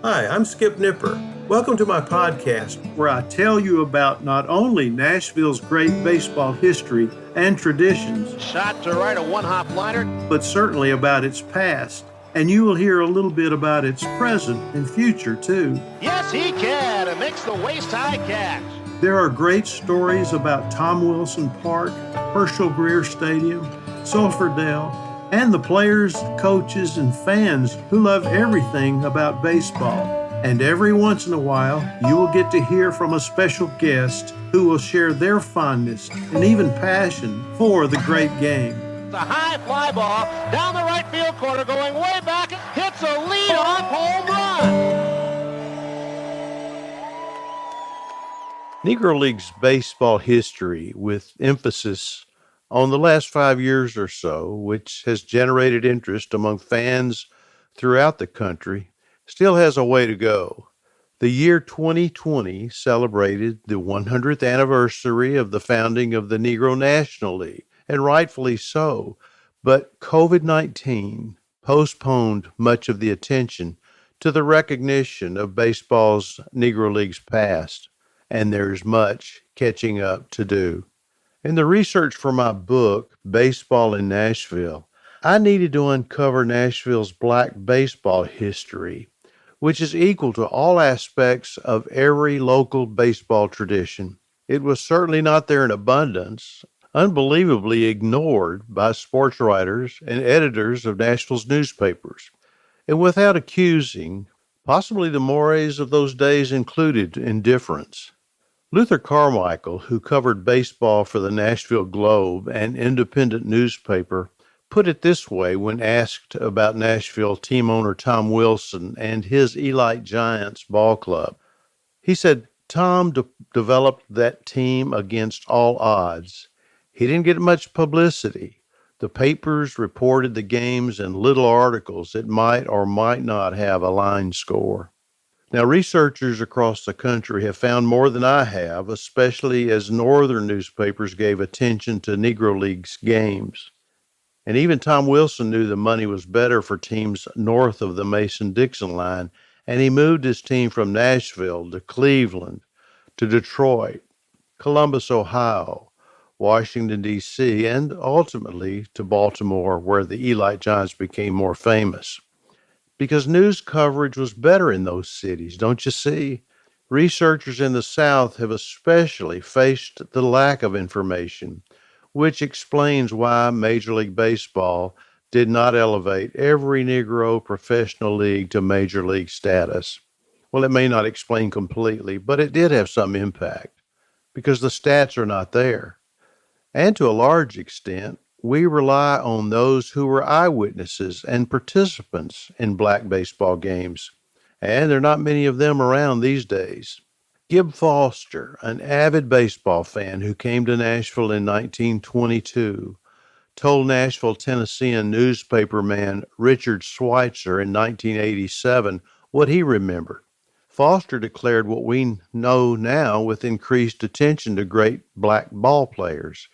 Hi, I'm Skip Nipper. Welcome to my podcast, where I tell you about not only Nashville's great baseball history and traditions, shot to right, a one-hop liner, but certainly about its past. And you will hear a little bit about its present and future, too. Yes, he can. It makes the waist-high catch. There are great stories about Tom Wilson Park, Herschel Greer Stadium, Sulphur Dell, and the players, coaches, and fans who love everything about baseball. And every once in a while, you will get to hear from a special guest who will share their fondness and even passion for the great game. The high fly ball down the right field corner, going way back, hits a lead-off home run. Negro Leagues baseball history, with emphasis on the last 5 years or so, which has generated interest among fans throughout the country, still has a way to go. The year 2020 celebrated the 100th anniversary of the founding of the Negro National League, and rightfully so, but COVID-19 postponed much of the attention to the recognition of baseball's Negro Leagues past, and there's much catching up to do. In the research for my book, Baseball in Nashville, I needed to uncover Nashville's black baseball history, which is equal to all aspects of every local baseball tradition. It was certainly not there in abundance, unbelievably ignored by sports writers and editors of Nashville's newspapers. And without accusing, possibly the mores of those days included indifference. Luther Carmichael, who covered baseball for the Nashville Globe, an independent newspaper, put it this way when asked about Nashville team owner Tom Wilson and his Elite Giants ball club. He said, Tom developed that team against all odds. He didn't get much publicity. The papers reported the games in little articles that might or might not have a line score. Now, researchers across the country have found more than I have, especially as northern newspapers gave attention to Negro Leagues games. And even Tom Wilson knew the money was better for teams north of the Mason-Dixon line, and he moved his team from Nashville to Cleveland, to Detroit, Columbus, Ohio, Washington, D.C., and ultimately to Baltimore, where the Elite Giants became more famous. Because news coverage was better in those cities, don't you see? Researchers in the South have especially faced the lack of information, which explains why Major League Baseball did not elevate every Negro professional league to Major League status. Well, it may not explain completely, but it did have some impact, because the stats are not there. And to a large extent, we rely on those who were eyewitnesses and participants in black baseball games, and there are not many of them around these days. Gib Foster, an avid baseball fan who came to Nashville in 1922, told Nashville, Tennessean newspaperman Richard Schweitzer in 1987 what he remembered. Foster declared what we know now with increased attention to great black ball players.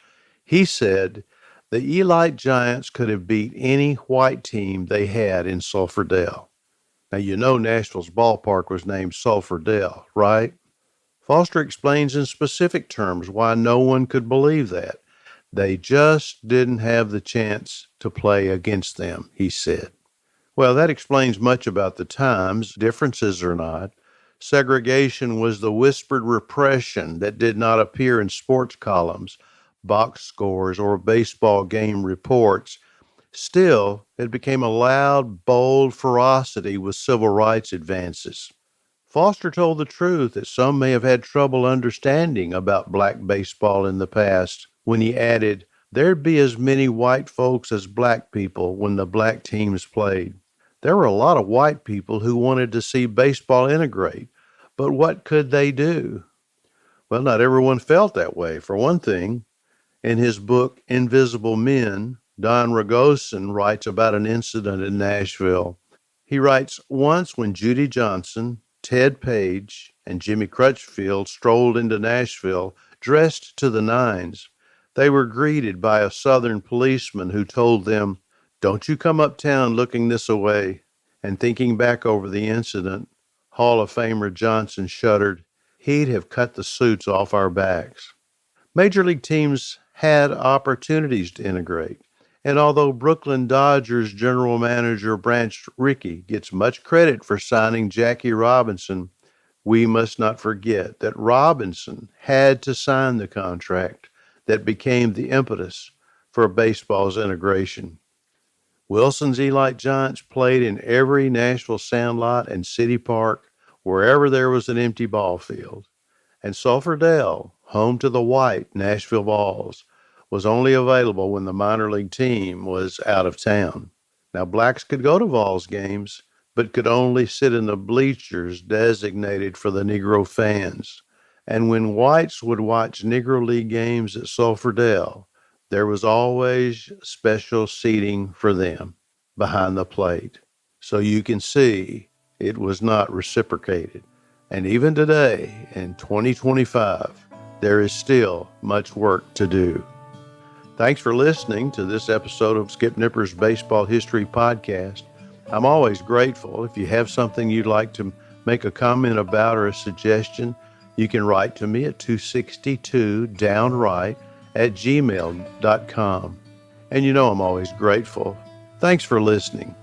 He said, the Elite Giants could have beat any white team they had in Sulphur Dell. Now, you know Nashville's ballpark was named Sulphur Dell, right? Foster explains in specific terms why no one could believe that. They just didn't have the chance to play against them, he said. Well, that explains much about the times, differences or not. Segregation was the whispered repression that did not appear in sports columns, box scores, or baseball game reports. Still, it became a loud, bold ferocity with civil rights advances. Foster told the truth that some may have had trouble understanding about black baseball in the past when he added, there'd be as many white folks as black people when the black teams played. There were a lot of white people who wanted to see baseball integrate, but what could they do? Well, not everyone felt that way. For one thing, in his book, Invisible Men, Don Ragosin writes about an incident in Nashville. He writes, once when Judy Johnson, Ted Page, and Jimmy Crutchfield strolled into Nashville dressed to the nines, they were greeted by a Southern policeman who told them, don't you come uptown looking this away. And thinking back over the incident, Hall of Famer Johnson shuddered, he'd have cut the suits off our backs. Major league teams had opportunities to integrate. And although Brooklyn Dodgers general manager Branch Rickey gets much credit for signing Jackie Robinson, we must not forget that Robinson had to sign the contract that became the impetus for baseball's integration. Wilson's Elite Giants played in every Nashville sandlot and city park, wherever there was an empty ball field. And Sulphur Dell, home to the white Nashville Vols, was only available when the minor league team was out of town. Now, blacks could go to Vols games, but could only sit in the bleachers designated for the Negro fans. And when whites would watch Negro League games at Sulphur Dell, there was always special seating for them behind the plate. So you can see it was not reciprocated. And even today, in 2025, there is still much work to do. Thanks for listening to this episode of Skip Nipper's Baseball History Podcast. I'm always grateful. If you have something you'd like to make a comment about or a suggestion, you can write to me at 262downright@gmail.com. And you know I'm always grateful. Thanks for listening.